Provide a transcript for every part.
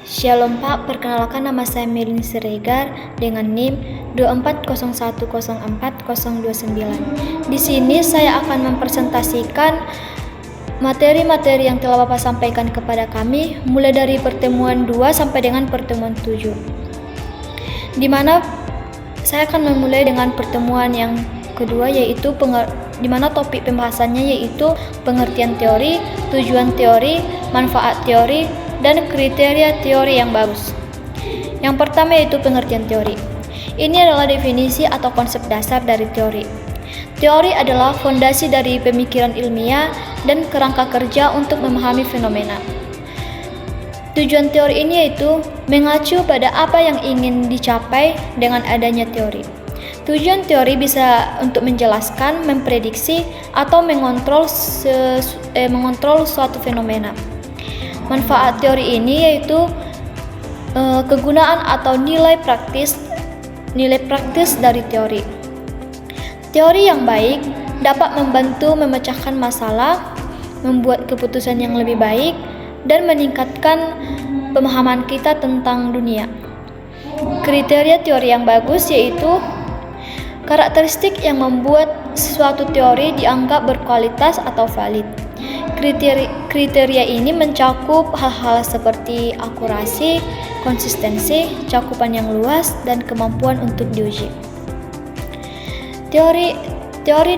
Shalom Pak, perkenalkan nama saya Melin Siregar dengan NIM 240104029. Di sini saya akan mempresentasikan materi-materi yang telah Bapak sampaikan kepada kami mulai dari pertemuan 2 sampai dengan pertemuan 7. Di mana saya akan memulai dengan pertemuan yang kedua, yaitu di mana topik pembahasannya yaitu pengertian teori, tujuan teori, manfaat teori, dan kriteria teori yang bagus. Yang pertama yaitu pengertian teori. Ini adalah definisi atau konsep dasar dari teori. Teori adalah fondasi dari pemikiran ilmiah dan kerangka kerja untuk memahami fenomena. Tujuan teori ini yaitu mengacu pada apa yang ingin dicapai dengan adanya teori. Tujuan teori bisa untuk menjelaskan, memprediksi, atau mengontrol suatu fenomena. Manfaat teori ini yaitu kegunaan atau nilai praktis dari teori. Teori yang baik dapat membantu memecahkan masalah, membuat keputusan yang lebih baik, dan meningkatkan pemahaman kita tentang dunia. Kriteria teori yang bagus yaitu karakteristik yang membuat suatu teori dianggap berkualitas atau valid. Kriteria ini mencakup hal-hal seperti akurasi, konsistensi, cakupan yang luas, dan kemampuan untuk diuji. Teori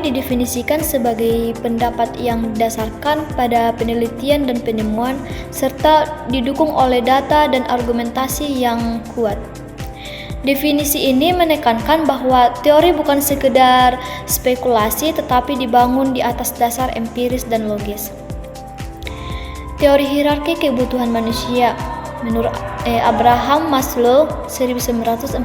didefinisikan sebagai pendapat yang didasarkan pada penelitian dan penemuan serta didukung oleh data dan argumentasi yang kuat. Definisi ini menekankan bahwa teori bukan sekedar spekulasi tetapi dibangun di atas dasar empiris dan logis. Teori hierarki kebutuhan manusia menurut Abraham Maslow 1943.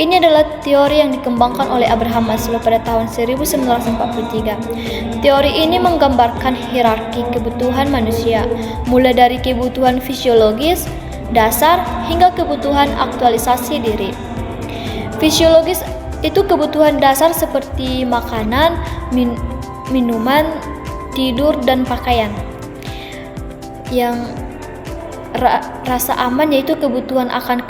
Ini adalah teori yang dikembangkan oleh Abraham Maslow pada tahun 1943. Teori ini menggambarkan hierarki kebutuhan manusia, mulai dari kebutuhan fisiologis, dasar, hingga kebutuhan aktualisasi diri. Fisiologis itu kebutuhan dasar seperti makanan, minuman, tidur, dan pakaian. Yang rasa aman yaitu kebutuhan akan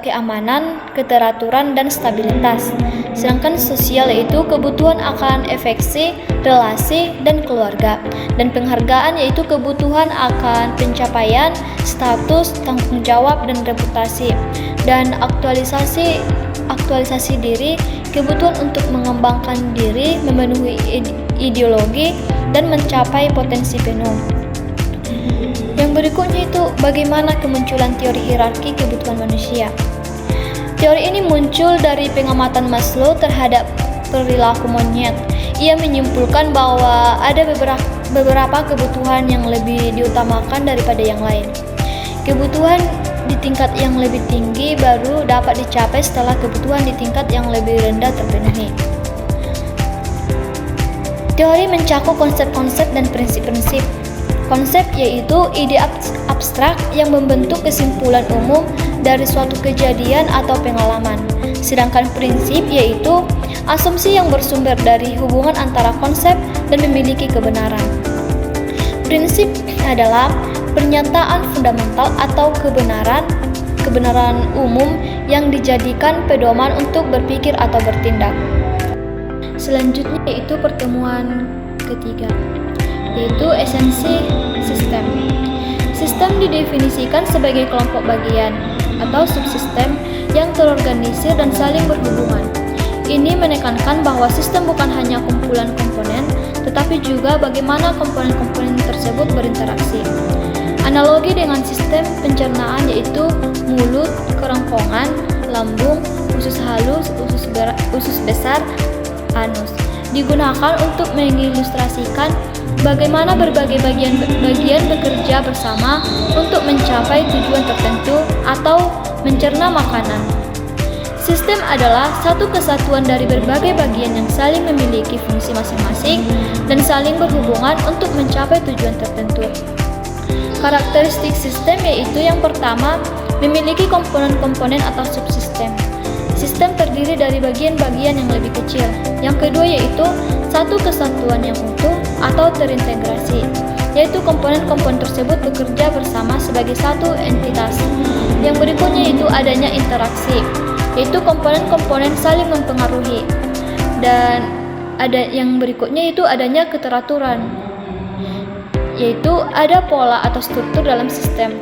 keamanan, keteraturan, dan stabilitas. Sedangkan sosial yaitu kebutuhan akan afeksi, relasi, dan keluarga. Dan penghargaan yaitu kebutuhan akan pencapaian, status, tanggung jawab, dan reputasi. Dan aktualisasi diri, kebutuhan untuk mengembangkan diri, memenuhi ideologi, dan mencapai potensi penuh. Yang berikutnya itu bagaimana kemunculan teori hierarki kebutuhan manusia. Teori ini muncul dari pengamatan Maslow terhadap perilaku monyet. Ia menyimpulkan bahwa ada beberapa kebutuhan yang lebih diutamakan daripada yang lain. Kebutuhan di tingkat yang lebih tinggi baru dapat dicapai setelah kebutuhan di tingkat yang lebih rendah terpenuhi. Teori mencakup konsep-konsep dan prinsip-prinsip. Konsep yaitu ide abstrak yang membentuk kesimpulan umum dari suatu kejadian atau pengalaman. Sedangkan prinsip yaitu asumsi yang bersumber dari hubungan antara konsep dan memiliki kebenaran. Prinsip adalah pernyataan fundamental atau kebenaran umum yang dijadikan pedoman untuk berpikir atau bertindak. Selanjutnya yaitu pertemuan ketiga, yaitu esensi sistem. Sistem didefinisikan sebagai kelompok bagian atau subsistem yang terorganisir dan saling berhubungan. Ini menekankan bahwa sistem bukan hanya kumpulan komponen, tetapi juga bagaimana komponen-komponen tersebut berinteraksi. Analogi dengan sistem pencernaan yaitu mulut, kerongkongan, lambung, usus halus, usus besar, anus, digunakan untuk mengilustrasikan bagaimana berbagai bagian bekerja bersama untuk mencapai tujuan tertentu atau mencerna makanan. Sistem adalah satu kesatuan dari berbagai bagian yang saling memiliki fungsi masing-masing dan saling berhubungan untuk mencapai tujuan tertentu. Karakteristik sistem yaitu yang pertama, memiliki komponen-komponen atau subsistem. Sistem terdiri dari bagian-bagian yang lebih kecil. Yang kedua yaitu satu kesatuan yang utuh atau terintegrasi. yaitu komponen-komponen tersebut bekerja bersama sebagai satu entitas. Yang berikutnya yaitu adanya interaksi, yaitu komponen-komponen saling mempengaruhi. Dan ada yang berikutnya yaitu adanya keteraturan, yaitu ada pola atau struktur dalam sistem.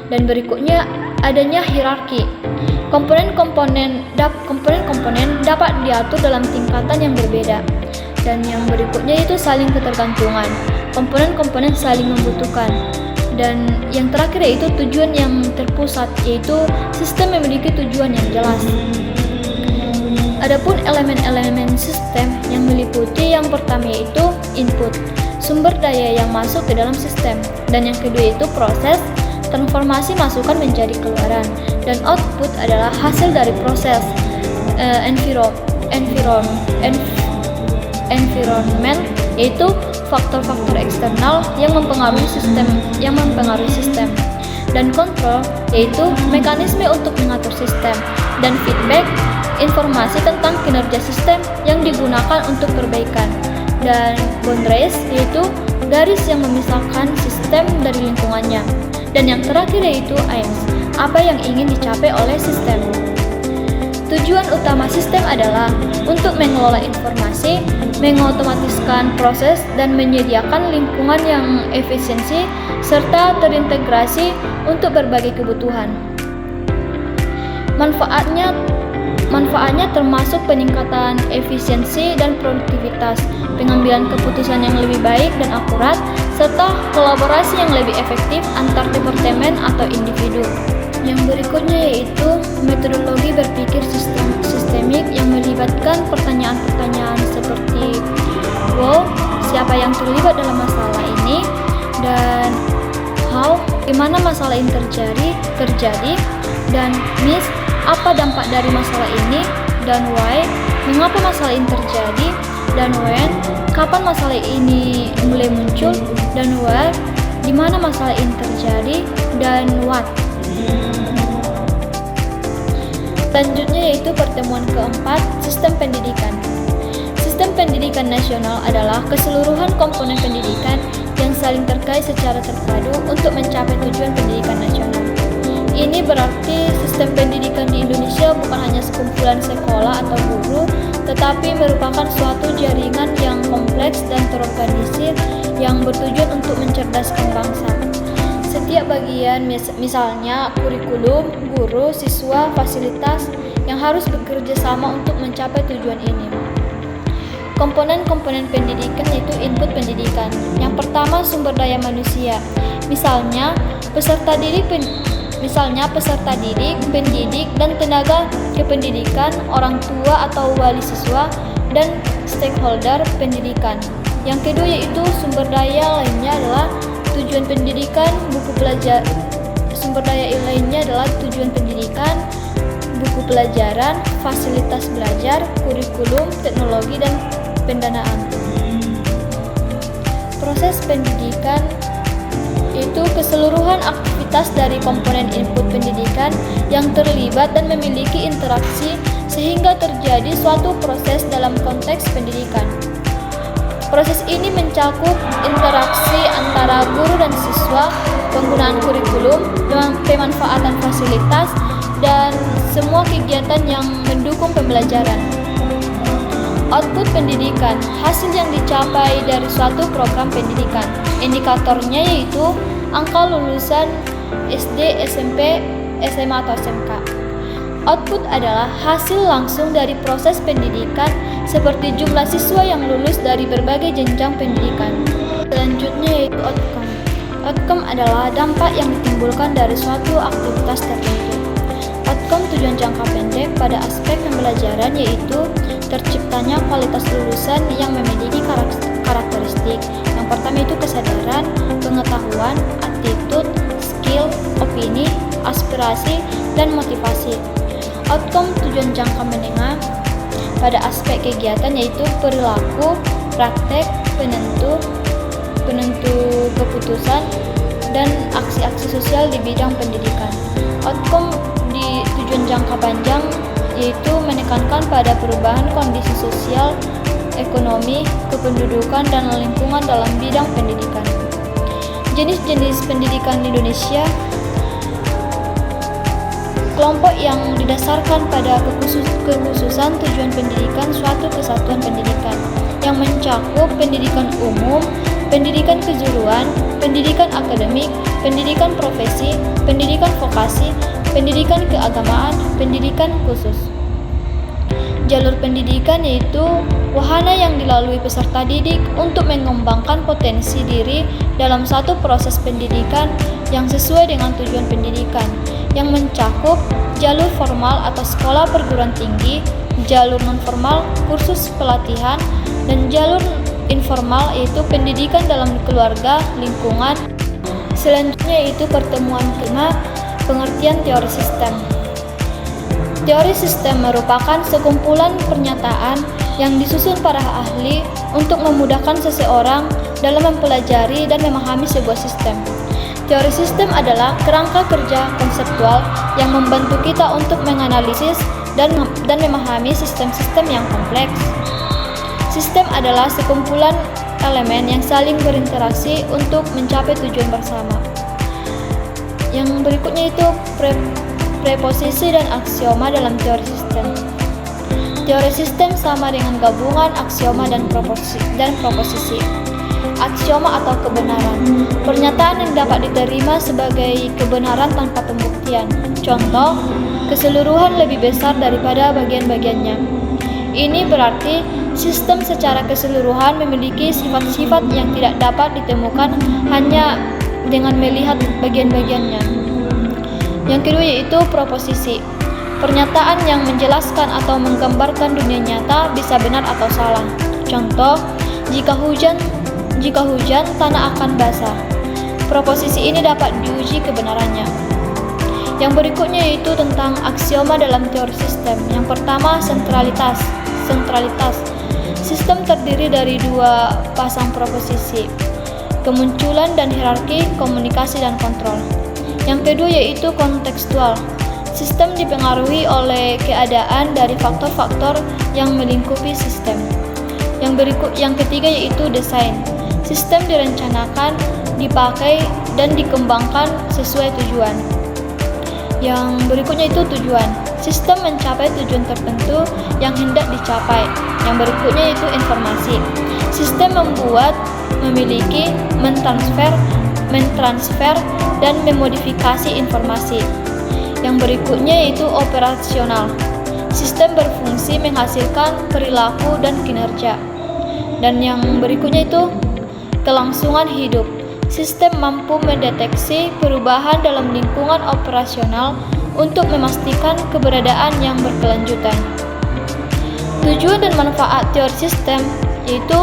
Dan berikutnya adanya hierarki. Komponen-komponen dapat diatur dalam tingkatan yang berbeda. Dan yang berikutnya itu saling ketergantungan. Komponen-komponen saling membutuhkan. Dan yang terakhir yaitu tujuan yang terpusat, yaitu sistem memiliki tujuan yang jelas. Adapun elemen-elemen sistem yang meliputi yang pertama yaitu input, sumber daya yang masuk ke dalam sistem. Dan yang kedua yaitu proses, transformasi masukan menjadi keluaran, dan output adalah hasil dari proses. Environment yaitu faktor-faktor eksternal yang mempengaruhi sistem. Dan kontrol yaitu mekanisme untuk mengatur sistem. Dan feedback, informasi tentang kinerja sistem yang digunakan untuk perbaikan. Dan boundaries yaitu garis yang memisahkan sistem dari lingkungannya. Dan yang terakhir yaitu aims, apa yang ingin dicapai oleh sistem. Tujuan utama sistem adalah untuk mengelola informasi, mengotomatiskan proses, dan menyediakan lingkungan yang efisiensi serta terintegrasi untuk berbagai kebutuhan. Manfaatnya termasuk peningkatan efisiensi dan produktivitas, pengambilan keputusan yang lebih baik dan akurat, serta kolaborasi yang lebih efektif antar departemen atau individu. Yang berikutnya yaitu metodologi berpikir sistemik yang melibatkan pertanyaan-pertanyaan seperti siapa yang terlibat dalam masalah ini, dan gimana masalah ini terjadi, dan apa dampak dari masalah ini, dan why, mengapa masalah ini terjadi, dan when, kapan masalah ini mulai muncul, dan where, di mana masalah ini terjadi, dan what. Selanjutnya yaitu pertemuan keempat, sistem pendidikan. Sistem pendidikan nasional adalah keseluruhan komponen pendidikan yang saling terkait secara terpadu untuk mencapai tujuan pendidikan nasional. Ini berarti sistem pendidikan di Indonesia bukan hanya sekumpulan sekolah atau guru, tetapi merupakan suatu jaringan yang kompleks dan terorganisir yang bertujuan untuk mencerdaskan bangsa. Setiap bagian, misalnya kurikulum, guru, siswa, fasilitas, yang harus bekerja sama untuk mencapai tujuan ini. Komponen-komponen pendidikan yaitu input pendidikan. Yang pertama, sumber daya manusia. Misalnya peserta didik, pendidik, dan tenaga kependidikan, orang tua atau wali siswa, dan stakeholder pendidikan. Yang kedua yaitu sumber daya lainnya adalah tujuan pendidikan, buku pelajar. Sumber daya lainnya adalah tujuan pendidikan, buku pelajaran, fasilitas belajar, kurikulum, teknologi, dan pendanaan. Proses pendidikan itu keseluruhan aktivitas dari komponen input pendidikan yang terlibat dan memiliki interaksi sehingga terjadi suatu proses dalam konteks pendidikan. Proses ini mencakup interaksi antara guru dan siswa, penggunaan kurikulum, pemanfaatan fasilitas, dan semua kegiatan yang mendukung pembelajaran. Output pendidikan, hasil yang dicapai dari suatu program pendidikan. Indikatornya yaitu angka lulusan SD, SMP, SMA, atau SMK. Output adalah hasil langsung dari proses pendidikan seperti jumlah siswa yang lulus dari berbagai jenjang pendidikan. Selanjutnya yaitu outcome. Outcome adalah dampak yang ditimbulkan dari suatu aktivitas tertentu. Outcome tujuan jangka pendek pada aspek pembelajaran yaitu terciptanya kualitas lulusan yang memiliki karakteristik. Yang pertama itu kesadaran, pengetahuan, attitude, skill, opini, aspirasi, dan motivasi. Outcome tujuan jangka menengah pada aspek kegiatan yaitu perilaku, praktek, penentu keputusan, dan aksi-aksi sosial di bidang pendidikan. Outcome di tujuan jangka panjang yaitu menekankan pada perubahan kondisi sosial, ekonomi, kependudukan, dan lingkungan dalam bidang pendidikan. Jenis-jenis pendidikan di Indonesia. Kelompok yang didasarkan pada kekhususan tujuan pendidikan suatu kesatuan pendidikan yang mencakup pendidikan umum, pendidikan kejuruan, pendidikan akademik, pendidikan profesi, pendidikan vokasi, pendidikan keagamaan, pendidikan khusus. Jalur pendidikan yaitu wahana yang dilalui peserta didik untuk mengembangkan potensi diri dalam satu proses pendidikan yang sesuai dengan tujuan pendidikan, yang mencakup jalur formal atau sekolah perguruan tinggi, jalur nonformal, kursus pelatihan, dan jalur informal yaitu pendidikan dalam keluarga, lingkungan. Selanjutnya yaitu pertemuan kelima, pengertian teori sistem. Teori sistem merupakan sekumpulan pernyataan yang disusun para ahli untuk memudahkan seseorang dalam mempelajari dan memahami sebuah sistem. Teori sistem adalah kerangka kerja konseptual yang membantu kita untuk menganalisis dan memahami sistem-sistem yang kompleks. Sistem adalah sekumpulan elemen yang saling berinteraksi untuk mencapai tujuan bersama. Yang berikutnya itu preposisi dan aksioma dalam teori sistem. Teori sistem sama dengan gabungan aksioma dan proposisi. Aksioma atau kebenaran, pernyataan yang dapat diterima sebagai kebenaran tanpa pembuktian. Contoh, keseluruhan lebih besar daripada bagian-bagiannya. Ini berarti sistem secara keseluruhan memiliki sifat-sifat yang tidak dapat ditemukan hanya dengan melihat bagian-bagiannya. Yang kedua yaitu proposisi. Pernyataan yang menjelaskan atau menggambarkan dunia nyata bisa benar atau salah. Contoh, jika hujan tanah akan basah. Proposisi ini dapat diuji kebenarannya. Yang berikutnya yaitu tentang aksioma dalam teori sistem. Yang pertama, sentralitas. Sistem terdiri dari dua pasang proposisi, kemunculan dan hierarki, komunikasi dan kontrol. Yang kedua yaitu kontekstual. Sistem dipengaruhi oleh keadaan dari faktor-faktor yang melingkupi sistem. Yang ketiga yaitu desain. Sistem direncanakan, dipakai, dan dikembangkan sesuai tujuan. Yang berikutnya itu tujuan. Sistem mencapai tujuan tertentu yang hendak dicapai. Yang berikutnya itu informasi. Sistem membuat, memiliki, mentransfer, dan memodifikasi informasi. Yang berikutnya yaitu operasional. Sistem berfungsi menghasilkan perilaku dan kinerja. Dan yang berikutnya itu kelangsungan hidup. Sistem mampu mendeteksi perubahan dalam lingkungan operasional untuk memastikan keberadaan yang berkelanjutan. Tujuan dan manfaat teori sistem yaitu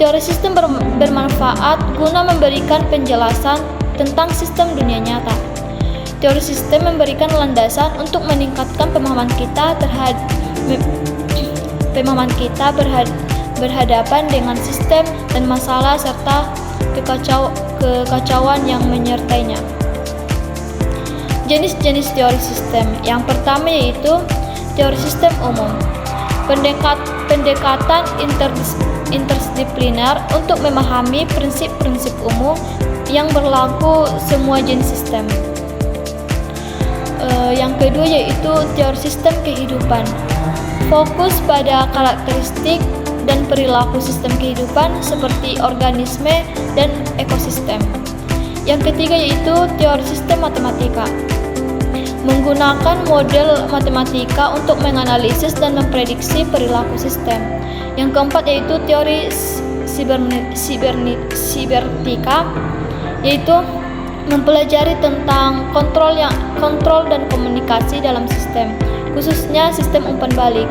teori sistem bermanfaat guna memberikan penjelasan tentang sistem dunia nyata. Teori sistem memberikan landasan untuk meningkatkan pemahaman kita berhadapan dengan sistem dan masalah serta kekacauan yang menyertainya. Jenis-jenis teori sistem. Yang pertama yaitu teori sistem umum. Pendekatan interdisipliner untuk memahami prinsip-prinsip umum yang berlaku semua jenis sistem. Yang kedua yaitu teori sistem kehidupan. Fokus pada karakteristik dan perilaku sistem kehidupan seperti organisme dan ekosistem. Yang ketiga yaitu teori sistem matematika. Menggunakan model matematika untuk menganalisis dan memprediksi perilaku sistem. Yang keempat yaitu teori sibernetika, yaitu mempelajari tentang kontrol dan komunikasi dalam sistem, khususnya sistem umpan balik.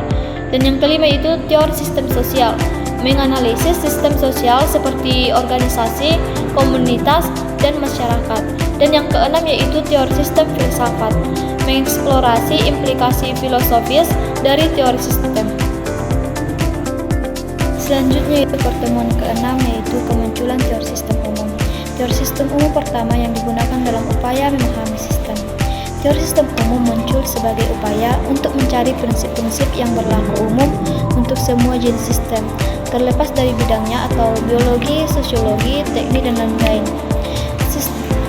Dan yang kelima yaitu teori sistem sosial, menganalisis sistem sosial seperti organisasi, komunitas, dan masyarakat. Dan yang keenam yaitu teori sistem filsafat, mengeksplorasi implikasi filosofis dari teori sistem. Selanjutnya yaitu pertemuan keenam yaitu kemunculan teori sistem umum. Teori sistem umum pertama yang digunakan dalam upaya memahami sistem. Teori sistem umum muncul sebagai upaya untuk mencari prinsip-prinsip yang berlaku umum untuk semua jenis sistem, terlepas dari bidangnya atau biologi, sosiologi, teknik, dan lain-lain.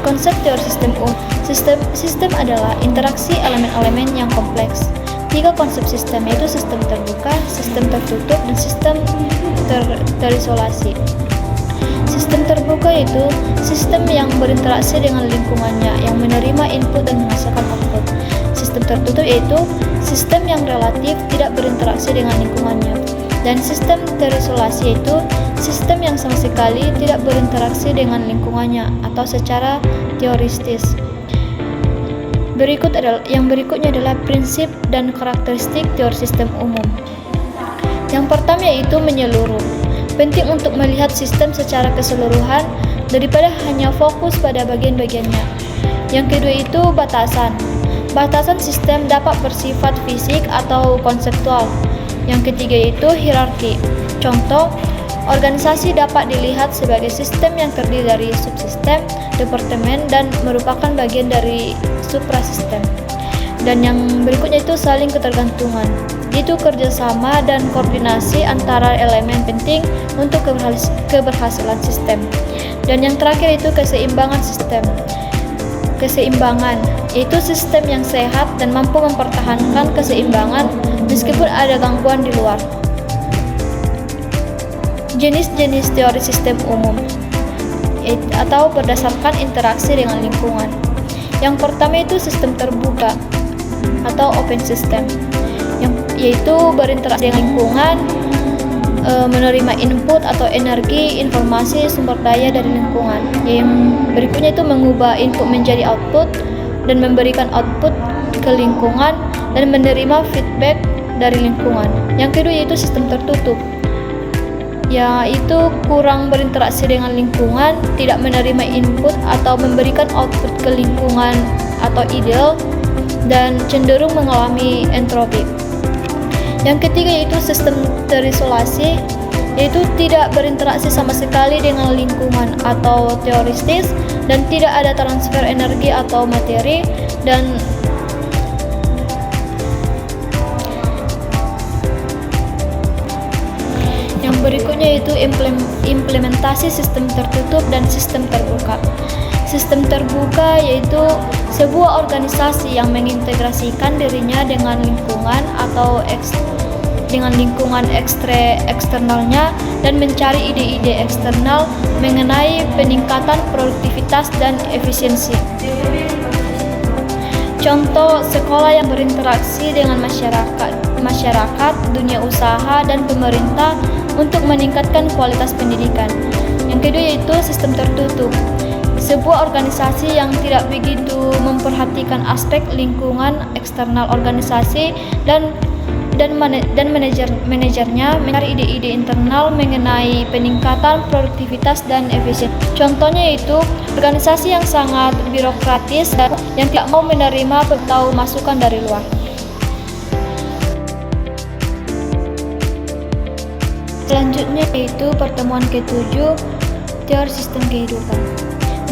Konsep teori sistem umum. Sistem adalah interaksi elemen-elemen yang kompleks. 3 konsep sistem yaitu sistem terbuka, sistem tertutup, dan sistem terisolasi. Sistem terbuka yaitu sistem yang berinteraksi dengan lingkungannya, yang menerima input dan menghasilkan output. Sistem tertutup yaitu sistem yang relatif tidak berinteraksi dengan lingkungannya. Dan sistem terisolasi yaitu sistem yang sama sekali tidak berinteraksi dengan lingkungannya atau secara teoristis. Yang berikutnya adalah prinsip dan karakteristik teori sistem umum. Yang pertama yaitu menyeluruh. Penting untuk melihat sistem secara keseluruhan daripada hanya fokus pada bagian-bagiannya. Yang kedua itu batasan. Batasan sistem dapat bersifat fisik atau konseptual. Yang ketiga itu hierarki. Contoh, organisasi dapat dilihat sebagai sistem yang terdiri dari subsistem, departemen, dan merupakan bagian dari suprasistem. Dan yang berikutnya itu saling ketergantungan. Itu kerjasama dan koordinasi antara elemen penting untuk keberhasilan sistem. Dan yang terakhir itu keseimbangan sistem. Keseimbangan yaitu sistem yang sehat dan mampu mempertahankan keseimbangan meskipun ada gangguan di luar. Jenis-jenis teori sistem umum atau berdasarkan interaksi dengan lingkungan. Yang pertama itu sistem terbuka atau open system, yaitu berinteraksi dengan lingkungan, menerima input atau energi, informasi, sumber daya dari lingkungan. Yang berikutnya itu mengubah input menjadi output dan memberikan output ke lingkungan dan menerima feedback dari lingkungan. Yang kedua yaitu sistem tertutup, yaitu kurang berinteraksi dengan lingkungan, tidak menerima input atau memberikan output ke lingkungan atau ideal, dan cenderung mengalami entropi. Yang ketiga yaitu sistem terisolasi, yaitu tidak berinteraksi sama sekali dengan lingkungan atau teoristis, dan tidak ada transfer energi atau materi, dan yang berikutnya yaitu implementasi sistem tertutup dan sistem terbuka. Sistem terbuka yaitu sebuah organisasi yang mengintegrasikan dirinya dengan lingkungan atau dengan lingkungan eksternalnya dan mencari ide-ide eksternal mengenai peningkatan produktivitas dan efisiensi. Contoh, sekolah yang berinteraksi dengan masyarakat, dunia usaha, dan pemerintah untuk meningkatkan kualitas pendidikan. Yang kedua yaitu sistem tertutup. Sebuah organisasi yang tidak begitu memperhatikan aspek lingkungan eksternal organisasi dan manajernya mencari ide-ide internal mengenai peningkatan produktivitas dan efisiensi. Contohnya yaitu organisasi yang sangat birokratis dan yang tidak mau menerima atau masukan dari luar. Selanjutnya yaitu pertemuan ke-7, teori sistem kehidupan.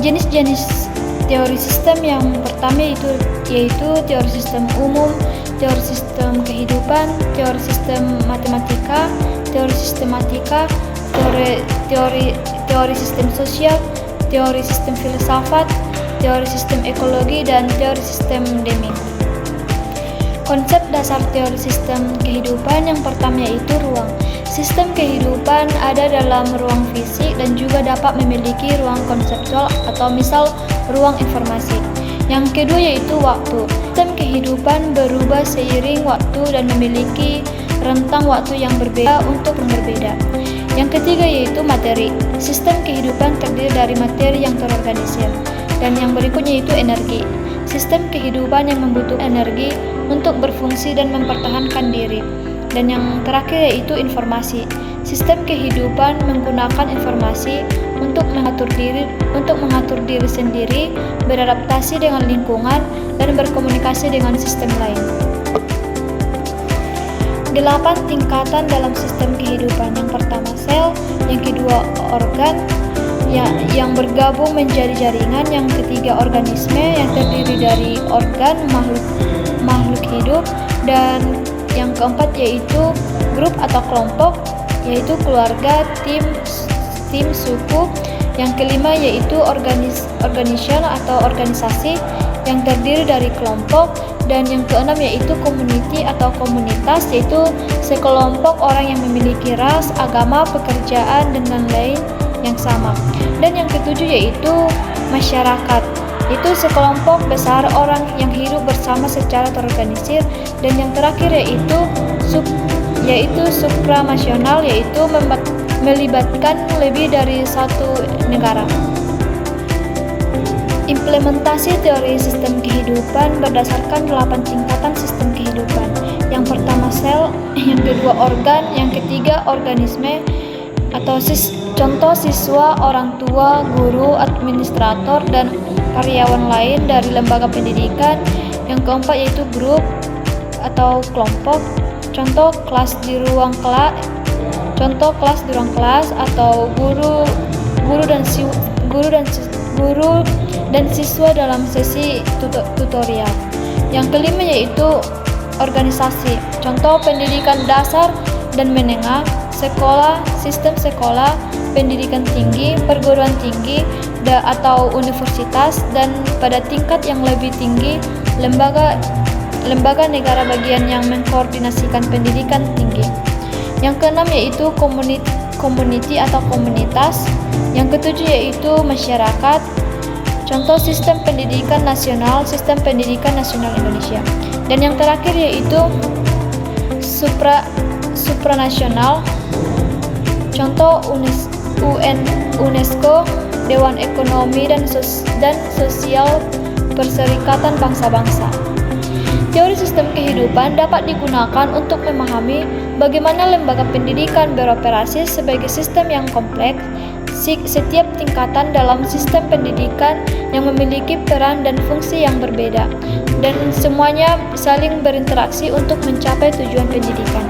Jenis-jenis teori sistem yang pertama yaitu teori sistem umum, teori sistem kehidupan, teori sistem matematika, teori sistematika, teori sistem sosial, teori sistem filsafat, teori sistem ekologi, dan teori sistem Deming. Konsep dasar teori sistem kehidupan yang pertama yaitu ruang. Sistem kehidupan ada dalam ruang fisik dan juga dapat memiliki ruang konseptual atau misal ruang informasi. Yang kedua yaitu waktu. Sistem kehidupan berubah seiring waktu dan memiliki rentang waktu yang berbeda untuk yang berbeda. Yang ketiga yaitu materi. Sistem kehidupan terdiri dari materi yang terorganisir. Dan yang berikutnya yaitu energi. Sistem kehidupan yang membutuhkan energi untuk berfungsi dan mempertahankan diri. Dan yang terakhir yaitu informasi. Sistem kehidupan menggunakan informasi untuk mengatur diri sendiri, beradaptasi dengan lingkungan, dan berkomunikasi dengan sistem lain. 8 tingkatan dalam sistem kehidupan. Yang pertama sel, yang kedua organ, yang bergabung menjadi jaringan, yang ketiga organisme yang terdiri dari organ makhluk hidup, dan yang keempat yaitu grup atau kelompok, yaitu keluarga, tim, suku. Yang kelima yaitu organisasi atau organisasi yang terdiri dari kelompok. Dan yang keenam yaitu community atau komunitas, yaitu sekelompok orang yang memiliki ras, agama, pekerjaan, dan lain-lain yang sama. Dan yang ketujuh yaitu masyarakat, itu sekelompok besar orang yang hidup bersama secara terorganisir. Dan yang terakhir yaitu supranasional, yaitu melibatkan lebih dari satu negara. Implementasi teori sistem kehidupan berdasarkan 8 tingkatan sistem kehidupan. Yang pertama sel, yang kedua organ, yang ketiga organisme atau contoh siswa, orang tua, guru, administrator, dan karyawan lain dari lembaga pendidikan. Yang keempat yaitu grup atau kelompok, contoh kelas di ruang kelas atau guru dan siswa dalam sesi tutorial. Yang kelima yaitu organisasi, contoh pendidikan dasar dan menengah, sekolah, sistem sekolah, pendidikan tinggi, perguruan tinggi, atau universitas, dan pada tingkat yang lebih tinggi, lembaga negara bagian yang mengkoordinasikan pendidikan tinggi. Yang keenam yaitu community atau komunitas. Yang ketujuh yaitu masyarakat, contoh sistem pendidikan nasional Indonesia. Dan yang terakhir yaitu supranasional, contoh UNESCO, Dewan Ekonomi dan Sosial Perserikatan Bangsa-Bangsa. Teori sistem kehidupan dapat digunakan untuk memahami bagaimana lembaga pendidikan beroperasi sebagai sistem yang kompleks. Setiap tingkatan dalam sistem pendidikan yang memiliki peran dan fungsi yang berbeda, dan semuanya saling berinteraksi untuk mencapai tujuan pendidikan.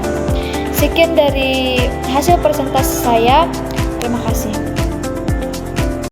Sekian dari hasil presentasi saya. Terima kasih.